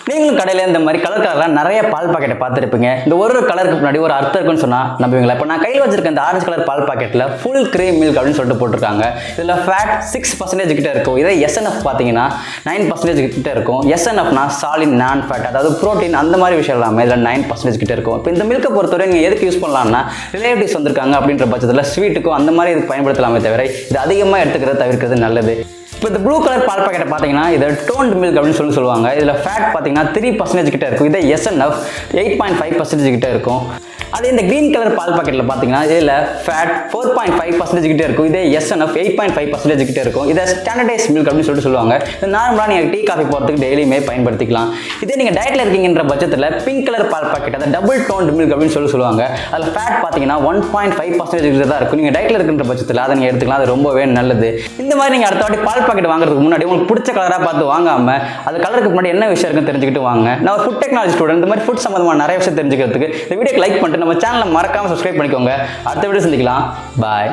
நீங்களும் கடையில் இந்த மாதிரி கலர்லாம் நிறைய பால் பாக்கெட்டை பார்த்துருப்பீங்க. இந்த ஒரு கலருக்கு முன்னாடி ஒரு அர்த்தம் இருக்குன்னு சொன்னால் நம்புவீங்களா? இப்போ நான் கையில் வச்சிருக்க இந்த ஆரஞ்சு கலர் பால் பாக்கெட்டில் ஃபுல் க்ரீம் மில்க் அப்படின்னு சொல்லிட்டு போட்டிருக்காங்க. இதில் ஃபேட் 6% கிட்ட இருக்கும். இதே SNF பார்த்தீங்கன்னா 9% கிட்ட இருக்கும். SNFனா சாலிட் நான் ஃபேட், அதாவது ப்ரோட்டீன் அந்த மாதிரி விஷயம் எல்லாமே இதில் 9% கிட்ட இருக்கும். இப்போ இந்த மில்கை பொறுத்தவரை நீங்கள் எதுக்கு யூஸ் பண்ணலாம்னா, ரிலேட்டிவ்ஸ் வந்திருக்காங்க அப்படின்ற பட்சத்தில் ஸ்வீட்டுக்கும் அந்த மாதிரி இதுக்கு பயன்படுத்தலாமே தவிர இது அதிகமாக எடுத்துக்கிறத தவிர்க்கிறது நல்லது. இப்போ இந்த ப்ளூ கலர் பால் பாக்கெட்டை பார்த்தீங்கன்னா இதை டோன்ட் மில்க் அப்படின்னு சொல்லுவாங்க. இதில் ஃபேட் பார்த்தீங்கன்னா 3% கிட்ட இருக்கும். இதே SNF 8.5% கிட்ட இருக்கும். அதே இந்த க்ரீன் கலர் பால் பாக்கெட்டில் பார்த்தீங்கன்னா இதில் ஃபேட் 4.5% கிட்ட இருக்கும். இதே SNF 8.5% கிட்ட இருக்கும். இதை ஸ்டாண்டர்டைஸ் மில்க் அப்படின்னு சொல்லுவாங்க. இது நார்மலாக நீங்கள் டீ காஃபி போகிறதுக்கு டெய்லியுமே பயன்படுத்திக்கலாம். இதே நீங்கள் டயட்டில் இருக்கீங்கன்ற பட்சத்தில் பிங்க் கலர் பால் பாக்கெட், அதை டபுள் டோன்ட் மில்க் அப்படின்னு சொல்லுவாங்க. அதில் ஃபேட் பார்த்தீங்கன்னா 1.5% கிட்ட தான் இருக்கும். நீங்கள் டயட்டில் இருக்கின்ற பட்சத்தில் அதை நீங்கள் எடுத்துக்கலாம். அது ரொம்பவே நல்லது. இந்த மாதிரி நீங்கள் அடுத்த வாட்டி பால் பாக்கெட் வாங்குறதுக்கு முன்னாடி உங்களுக்கு பிடிச்ச கலராக பார்த்து வாங்காமல் அது கலருக்கு முன்னாடி என்ன விஷயம் இருக்குன்னு தெரிஞ்சுக்கிட்டு வாங்க. நான் ஒரு ஃபுட் டெக்னாலஜி ஸ்டூடெண்ட். இந்த மாதிரி ஃபுட் சம்மந்தமான நிறைய விஷயம் தெரிஞ்சுக்கிறதுக்கு இந்த வீடியோக்கு லைக் பண்ணிட்டு நம்ம சேனலை மறக்காமல் சப்ஸ்கிரைப் பண்ணிக்கோங்க. அடுத்த வீடியோ சந்திக்கலாம். பாய்.